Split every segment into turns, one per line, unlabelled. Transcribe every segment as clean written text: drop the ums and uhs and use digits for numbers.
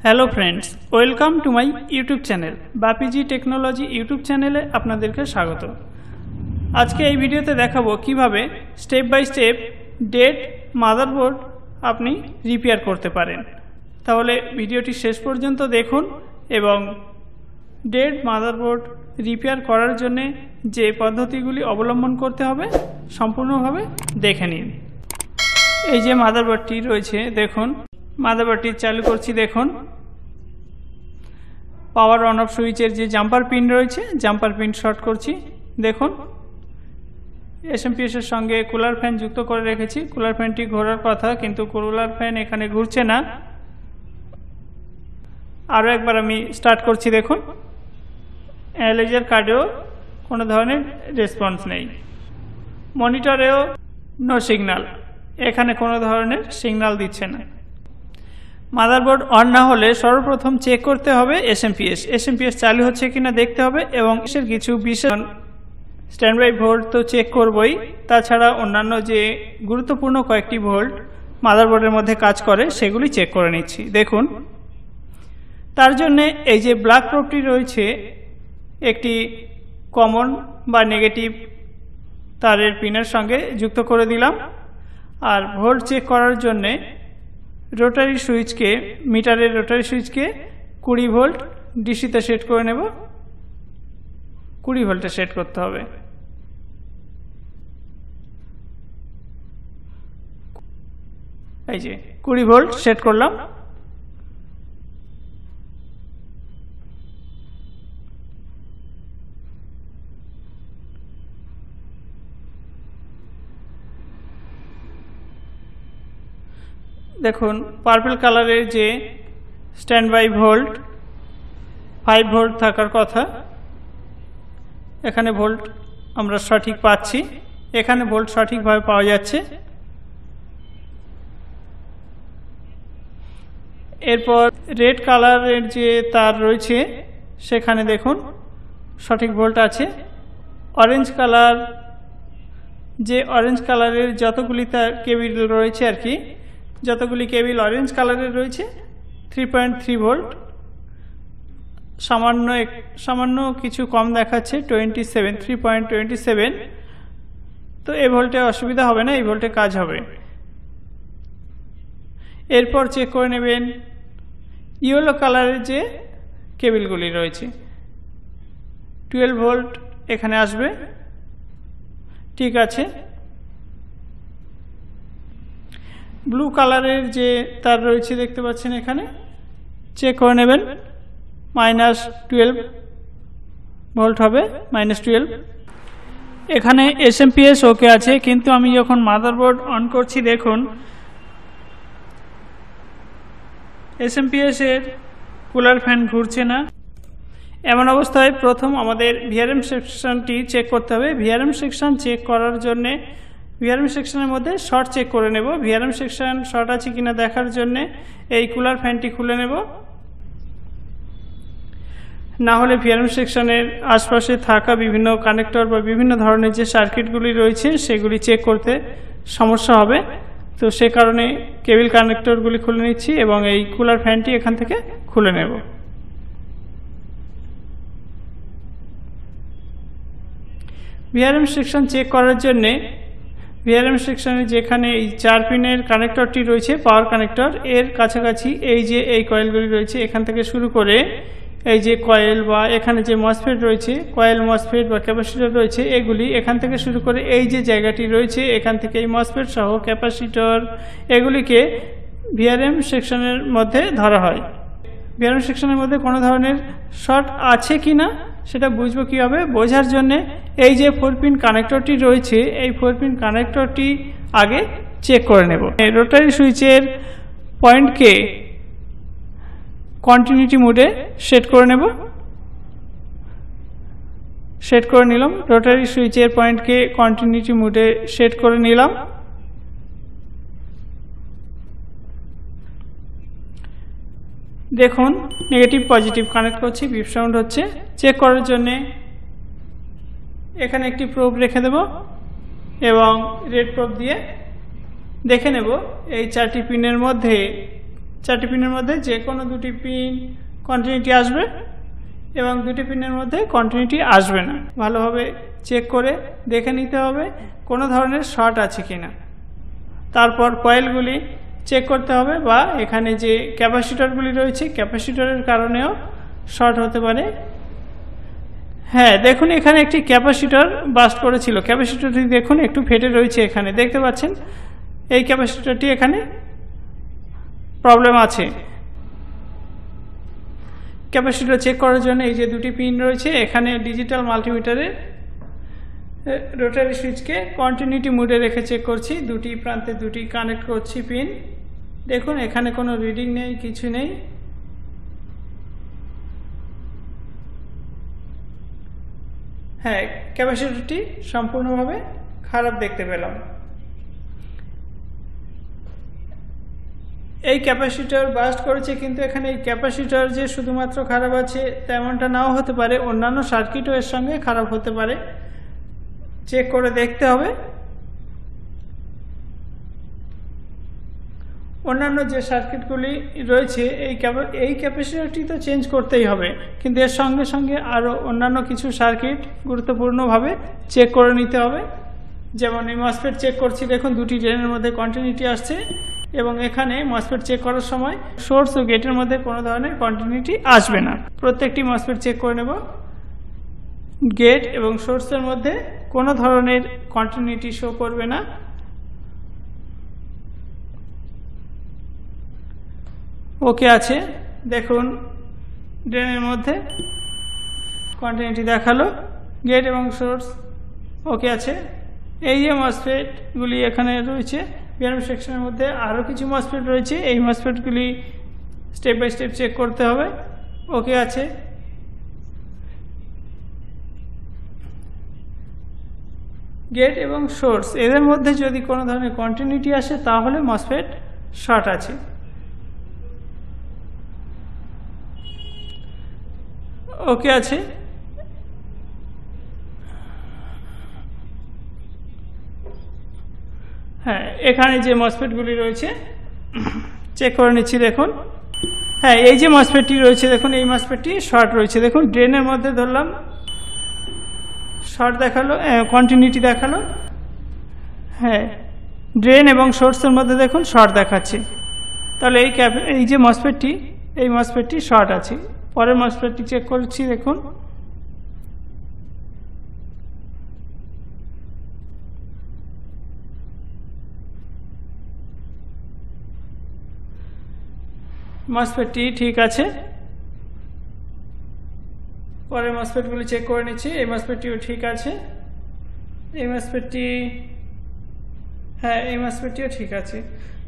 Hello friends, welcome to my YouTube channel Bapiji technology YouTube চ্যানেলে আপনাদেরকে স্বাগত। আজকে এই ভিডিওতে দেখাবো কিভাবে step by step dead motherboard আপনি রিপেয়ার করতে পারেন। তাহলে ভিডিওটি শেষ পর্যন্ত দেখুন এবং ডেড মাদারবোর্ড রিপেয়ার করার জন্য যে পদ্ধতিগুলি অবলম্বন করতে হবে সম্পূর্ণভাবে দেখে নিন। এই যে মাদারবোর্ডটি রয়েছে, দেখুন মাদারবোর্ডটি চালু করছি। দেখুন পাওয়ার অন অফ সুইচের যে জাম্পার পিন রয়েছে, জাম্পার পিন শর্ট করছি। দেখুন এসএমপিএস এর সঙ্গে কুলার ফ্যান যুক্ত করে রেখেছি। কুলার ফ্যানটি ঘোরার কথা, কিন্তু কুলার ফ্যান এখানে ঘুরছে না। আরও একবার আমি স্টার্ট করছি। দেখুন অ্যানালাইজার কার্ডেও কোনো ধরনের রেসপন্স নেই, মনিটরেও নো সিগন্যাল, এখানে কোনো ধরনের সিগন্যাল দিচ্ছে না। মাদারবোর্ড অন না হলে সর্বপ্রথম চেক করতে হবে এসএমপিএস চালু হচ্ছে কিনা দেখতে হবে এবং এর কিছু বিশেষ স্ট্যান্ড বাই ভোল্ট তো চেক করবই, তাছাড়া অন্যান্য যে গুরুত্বপূর্ণ কয়েকটি ভোল্ট মাদারবোর্ডের মধ্যে কাজ করে সেগুলি চেক করে নিচ্ছি। দেখুন তার জন্য এই যে ব্ল্যাক প্রোবটি রয়েছে একটি কমন বা নেগেটিভ তারের পিনের সঙ্গে যুক্ত করে দিলাম। আর ভোল্ট চেক করার জন্যে রোটারি সুইচকে, মিটারের রোটারি সুইচকে 20 ভোল্ট ডিসিতে সেট করে নেব। 20 ভোল্টে সেট করতে হবে। এই যে 20 ভোল্ট সেট করলাম। দেখুন পার্পল কালারের যে স্ট্যান্ড বাই ভোল্ট 5 ভোল্ট থাকার কথা, এখানে ভোল্ট আমরা সঠিক পাচ্ছি, এখানে ভোল্ট সঠিকভাবে পাওয়া যাচ্ছে। এরপর রেড কালারের যে তার রয়েছে সেখানে দেখুন সঠিক ভোল্ট আছে। অরেঞ্জ কালার, যে অরেঞ্জ কালারের যতগুলি তার কেবিল রয়েছে আর কি, যতগুলি কেবিল অরেঞ্জ কালারের রয়েছে 3.3 ভোল্ট, সামান্য কিছু কম দেখাচ্ছে 3.27। তো এই ভোল্টে অসুবিধা হবে না, এই ভোল্টে কাজ হবে। এরপর চেক করে নেবেন ইয়েলো কালারের যে কেবিলগুলি রয়েছে, 12 ভোল্ট এখানে আসবে, ঠিক আছে। ব্লু কালারের যে তার রয়েছে দেখতে পাচ্ছেন, এখানে চেক করে নেবেন -12 ভোল্ট হবে, -12। এখানে এসএমপিএস ওকে আছে, কিন্তু আমি যখন মাদারবোর্ড অন করছি দেখুন এসএমপিএস এর কুলার ফ্যান ঘুরছে না। এমন অবস্থায় প্রথম আমাদের ভিআরএম সেকশনটি চেক করতে হবে। ভিআরএম সেকশন চেক করার জন্যে ভিআরএম সেকশনের মধ্যে শর্ট চেক করে নেব। ভিআরএম সেকশন শর্ট আছে কিনা দেখার জন্যে এই কুলার ফ্যানটি খুলে নেব, না হলে ভিআরএম সেকশনের আশপাশে থাকা বিভিন্ন কানেক্টর বা বিভিন্ন ধরনের যে সার্কিটগুলি রয়েছে সেগুলি চেক করতে সমস্যা হবে। তো সে কারণে কেবল কানেক্টরগুলি খুলে নিচ্ছি এবং এই কুলার ফ্যানটি এখান থেকে খুলে নেব। ভিআরএম সেকশন চেক করার জন্যে ভিআরএম সেকশনে যেখানে এই 4 পিনের কানেক্টরটি রয়েছে, পাওয়ার কানেক্টর, এর কাছাকাছি এই যে এই কয়েলগুলি রয়েছে, এখান থেকে শুরু করে এই যে কয়েল বা এখানে যে মসফেট রয়েছে, কয়েল মসফেট বা ক্যাপাসিটর রয়েছে, এগুলি এখান থেকে শুরু করে এই যে জায়গাটি রয়েছে এখান থেকে এই মসফেট সহ ক্যাপাসিটর, এগুলিকে ভিআরএম সেকশনের মধ্যে ধরা হয়। ভিআরএম সেকশনের মধ্যে কোনো ধরনের শর্ট আছে কি না সেটা বুঝবো কীভাবে, বোঝার জন্যে এই যে 4 পিন কানেক্টরটি রয়েছে এই 4 পিন কানেক্টরটি আগে চেক করে নেব। রোটারি সুইচের পয়েন্টকে কন্টিনিউটি মোডে সেট করে নেব। সেট করে নিলাম, রোটারি সুইচের পয়েন্টকে কন্টিনিউটি মোডে সেট করে নিলাম। দেখুন নেগেটিভ পজিটিভ কানেক্ট করছি, বিপ সাউন্ড হচ্ছে। চেক করার জন্যে এখানে একটি প্রোব রেখে দেব এবং রেড প্রোব দিয়ে দেখে নেব এই 4টি পিনের মধ্যে 4টি পিনের মধ্যে যে কোনো 2টি পিন কন্টিনিউটি আসবে এবং 2টি পিনের মধ্যে কন্টিনিউটি আসবে না। ভালোভাবে চেক করে দেখে নিতে হবে কোনো ধরনের শর্ট আছে কিনা। তারপর কয়েলগুলি চেক করতে হবে, বা এখানে যে ক্যাপাসিটরগুলি রয়েছে ক্যাপাসিটরের কারণেও শর্ট হতে পারে। হ্যাঁ, দেখুন এখানে একটি ক্যাপাসিটর বাস্ট করেছিল। ক্যাপাসিটরটি দেখুন একটু ফেটে রয়েছে, এখানে দেখতে পাচ্ছেন এই ক্যাপাসিটরটি এখানে প্রবলেম আছে। ক্যাপাসিটর চেক করার জন্য এই যে 2টি পিন রয়েছে, এখানে ডিজিটাল মাল্টিমিটারে রোটারি সুইচকে কন্টিনিউটি মোডে রেখে চেক করছি। 2টি প্রান্তে 2টি কানেক্ট করছি পিন। দেখুন এখানে কোনো রিডিং নেই, কিছু নেই। হ্যাঁ, ক্যাপাসিটরটি সম্পূর্ণভাবে খারাপ দেখতে পেলাম। এই ক্যাপাসিটর বাস্ট করেছে, কিন্তু এখানে এই ক্যাপাসিটর যে শুধুমাত্র খারাপ আছে তেমনটা নাও হতে পারে, অন্যান্য সার্কিটও এর সঙ্গে খারাপ হতে পারে। চেক করে দেখতে হবে। অন্যান্য যে সার্কিটগুলি রয়েছে এই ক্যাপাসিটরটি তো চেঞ্জ করতেই হবে, কিন্তু এর সঙ্গে সঙ্গে আরও অন্যান্য কিছু সার্কিট গুরুত্বপূর্ণভাবে চেক করে নিতে হবে। যেমন এই মসফেট চেক করছি, দেখুন 2টি ড্রেনের মধ্যে কন্টিনিউটি আসছে এবং এখানে মসফেট চেক করার সময় সোর্স ও গেটের মধ্যে কোনো ধরনের কন্টিনিউটি আসবে না। প্রত্যেকটি মসফেট চেক করে নেব। গেট এবং সোর্সের মধ্যে কোনো ধরনের কন্টিনিউটি শো করবে না। ওকে আছে, দেখুন ড্রেনের মধ্যে কন্টিনিউটি দেখালো। গেট এবং সোর্স ওকে আছে। এই যে মসফেটগুলি এখানে রয়েছে পিএনএম সেকশনের মধ্যে আরও কিছু মসফেট রয়েছে, এই মসফেটগুলি স্টেপ বাই স্টেপ চেক করতে হবে। ওকে আছে। গেট এবং সোর্স এদের মধ্যে যদি কোনো ধরনের কন্টিনিউটি আসে তাহলে মসফেট শর্ট আছে। ওকে আছে। হ্যাঁ, এখানে যে মসফেটগুলি রয়েছে চেক করে নিচ্ছি। দেখুন হ্যাঁ, এই যে মসফেটটি রয়েছে দেখুন এই মসফেটটি শর্ট রয়েছে। দেখুন ড্রেনের মধ্যে ধরলাম শর্ট দেখালো, কন্টিনিউটি দেখালো। হ্যাঁ, ড্রেন এবং সোর্সের মধ্যে দেখুন শর্ট দেখাচ্ছে। তাহলে এই যে মসফেটটি শর্ট আছে। পরের মসফেটটি চেক করছি। দেখুন মসফেটটি ঠিক আছে। পরের মসফেটগুলি চেক করে নিচ্ছি। এই মসফেটটিও ঠিক আছে। এই মসফেটটি, হ্যাঁ এই মসফেটটিও ঠিক আছে।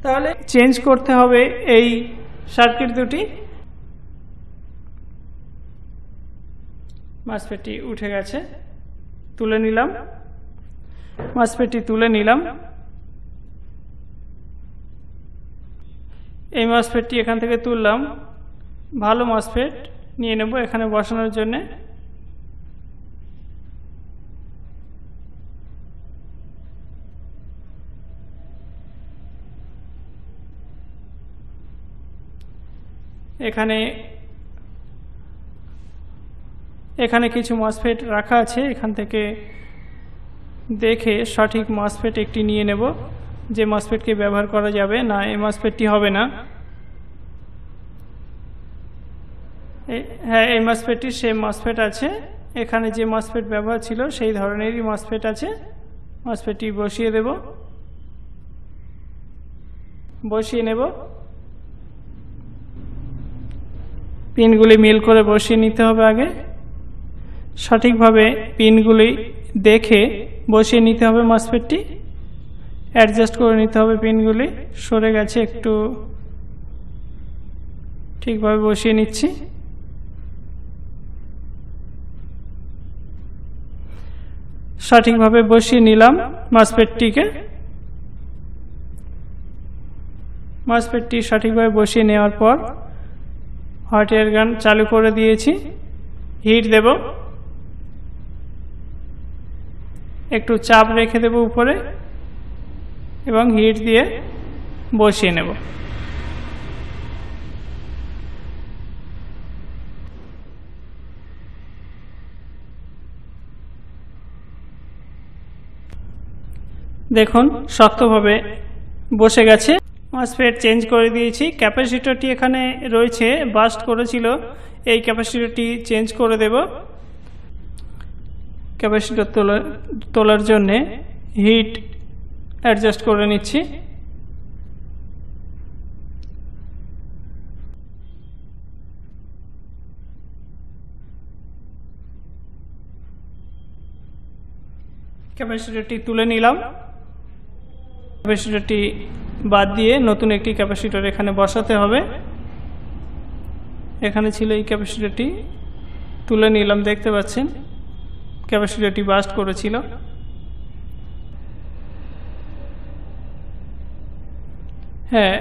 তাহলে চেঞ্জ করতে হবে এই সার্কিট দুটি। মসফেটটি উঠে গেছে, তুলে নিলাম। মসফেটটি তুলে নিলাম। এই মসফেটটি এখান থেকে তুললাম। ভালো মসফেট নিয়ে নেব এখানে বসানোর জন্য। এখানে কিছু মসফেট রাখা আছে, এখান থেকে দেখে সঠিক মসফেট একটি নিয়ে নেব যে মসফেটকে ব্যবহার করা যাবে। না, এই মসফেটটি হবে না। হ্যাঁ, এই মসফেটটি সেম মসফেট আছে। এখানে যে মসফেট ব্যবহার ছিল সেই ধরনেরই মসফেট আছে। মসফেটটি বসিয়ে দেব, বসিয়ে নেব। পিনগুলি মিল করে বসিয়ে নিতে হবে আগে। সঠিকভাবে পিনগুলি দেখে বসিয়ে নিতে হবে। মসফেটটি অ্যাডজাস্ট করে নিতে হবে। পিনগুলি সরে গেছে, একটু ঠিকভাবে বসিয়ে নিচ্ছি। সঠিকভাবে বসিয়ে নিলাম মসফেটটিকে। মসফেটটি সঠিকভাবে বসিয়ে নেওয়ার পর হট এয়ার গান চালু করে দিয়েছি। হিট দেব, একটু চাপ রেখে দেব উপরে এবং হিট দিয়ে বসিয়ে নেব। দেখুন শক্তভাবে বসে গেছে। মসফেট চেঞ্জ করে দিয়েছি। ক্যাপাসিটরটি এখানে রয়েছে, বাস্ট করেছিল, এই ক্যাপাসিটরটি চেঞ্জ করে দেব। ক্যাপাসিটর তোলার জন্যে হিট অ্যাডজাস্ট করে নিচ্ছি। ক্যাপাসিটরটি তুলে নিলাম। ক্যাপাসিটরটি বাদ দিয়ে নতুন একটি ক্যাপাসিটর এখানে বসাতে হবে। এখানে ছিল এই ক্যাপাসিটরটি, তুলে নিলাম। দেখতে পাচ্ছেন ক্যাপাসিটরটি বাস্ট করেছিল। হ্যাঁ,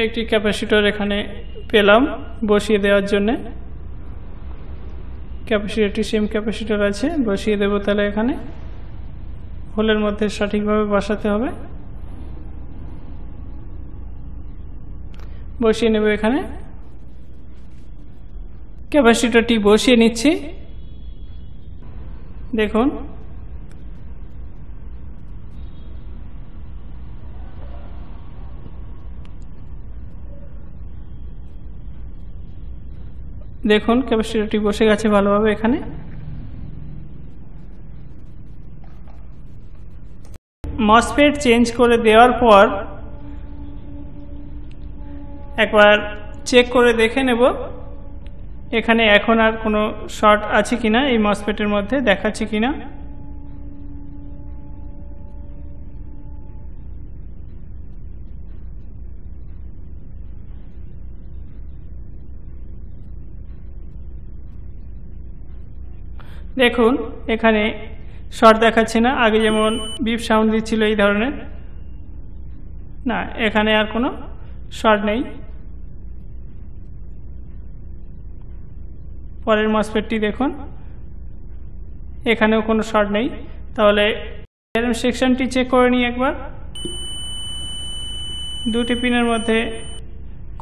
একটি ক্যাপাসিটর এখানে পেলাম বসিয়ে দেওয়ার জন্য। ক্যাপাসিটরটি সেম ক্যাপাসিটর আছে, বসিয়ে দেব। তাহলে এখানে হোলের মধ্যে সঠিকভাবে বসাতে হবে। বসিয়ে নেব। এখানে ক্যাপাসিটরটি বসিয়ে নিচ্ছি। দেখুন দেখুন ক্যাপাসিটরটি বসে গেছে ভালোভাবে। এখানে মসফেট চেঞ্জ করে দেওয়ার পর একবার চেক করে দেখে নেব এখানে এখন আর কোনো শর্ট আছে কিনা, এই মসফেটের মধ্যে দেখাচ্ছে কিনা। দেখুন এখানে শর্ট দেখাচ্ছে না, আগে যেমন বিপ সাউন্ড দিচ্ছিল এই ধরনের। না, এখানে আর কোনো শর্ট নেই। পরের মসফেটটি দেখুন, এখানেও কোনো শর্ট নেই। তাহলে সেকশনটি চেক করে নিই একবার। দুটি পিনের মধ্যে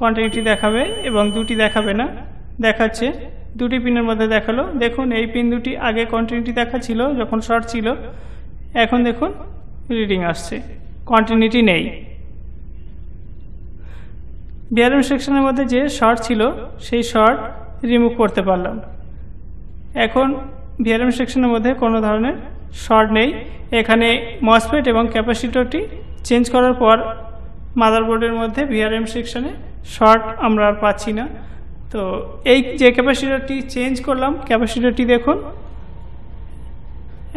কন্টিনিউটি দেখাবে এবং দুটি দেখাবে না, দেখাচ্ছে। দুটি পিনের মধ্যে দেখালো। দেখুন এই পিন দুটি আগে কন্টিনিউটি দেখাচ্ছিল যখন শর্ট ছিল, এখন দেখুন রিডিং আসছে, কন্টিনিউটি নেই। বিআরএম সেকশনের মধ্যে যে শর্ট ছিল সেই শর্ট রিমুভ করতে পারলাম। এখন বিআরএম সেকশনের মধ্যে কোনো ধরনের শর্ট নেই। এখানে মসফেট এবং ক্যাপাসিটরটি চেঞ্জ করার পর মাদারবোর্ডের মধ্যে বিআরএম সেকশনে শর্ট আমরা আর পাচ্ছি না। তো এই যে ক্যাপাসিটরটি চেঞ্জ করলাম, ক্যাপাসিটরটি দেখুন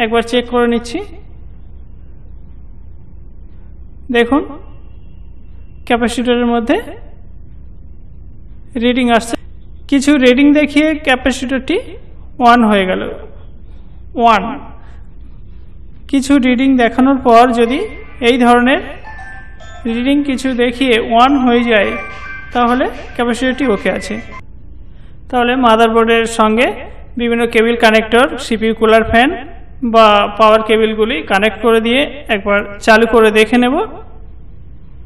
একবার চেক করে নিচ্ছি। দেখুন ক্যাপাসিটরের মধ্যে রিডিং আসছে। কিছু রিডিং দেখিয়ে ক্যাপাসিটরটি অন হয়ে গেল। কিছু রিডিং দেখানোর পর যদি এই ধরনের রিডিং কিছু দেখিয়ে অন হয়ে যায় তাহলে ক্যাপাসিটরটি ওকে আছে। তাহলে মাদারবোর্ডের সঙ্গে বিভিন্ন কেবল কানেক্টর, সিপিইউ, কুলার, ফ্যান বা পাওয়ার কেবলগুলি কানেক্ট করে দিয়ে একবার চালু করে দেখে নেব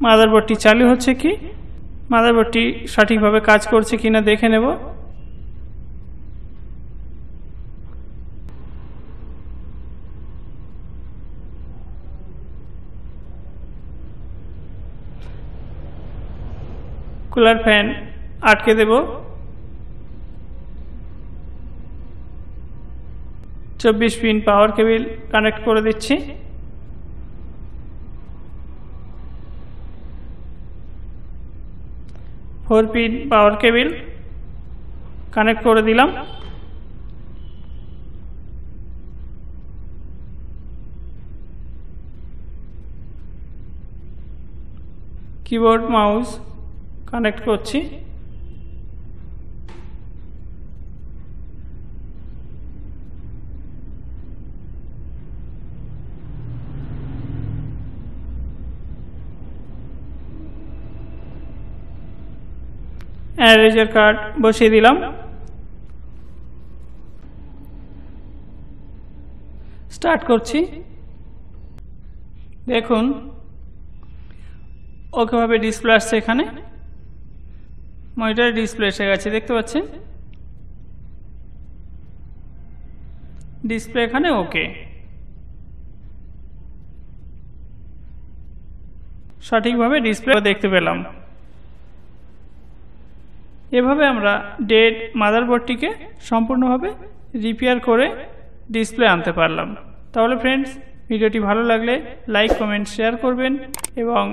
মাদারবোর্ডটি চালু হচ্ছে কি, মাদারবোর্ডটি সঠিকভাবে কাজ করছে কিনা দেখে নেব। কুলার ফ্যান আটকে দেব। 24 পিন পাওয়ার কেবল কানেক্ট করে দিচ্ছি। ফোর পিন পাওয়ার কেবল কানেক্ট করে দিলাম। কিবোর্ড, মাউস কানেক্ট করছি। এরেজার কার্ড বসিয়ে দিলাম। স্টার্ট করছি। দেখুন ওকেভাবে ডিসপ্লে আসছে। এখানে মনিটরে ডিসপ্লে এসে গেছে, দেখতে পাচ্ছেন ডিসপ্লে এখানে ওকে। সঠিকভাবে ডিসপ্লে দেখতে পেলাম। এভাবে আমরা ডেড মাদারবোর্ডটিকে সম্পূর্ণভাবে রিপেয়ার করে ডিসপ্লে আনতে পারলাম। তাহলে ফ্রেন্ডস, ভিডিওটি ভালো লাগলে লাইক, কমেন্ট, শেয়ার করবেন এবং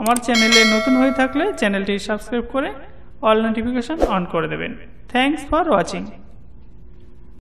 আমার চ্যানেলে নতুন হয়ে থাকলে চ্যানেলটি সাবস্ক্রাইব করে অল নোটিফিকেশন অন করে দেবেন। Thanks for watching.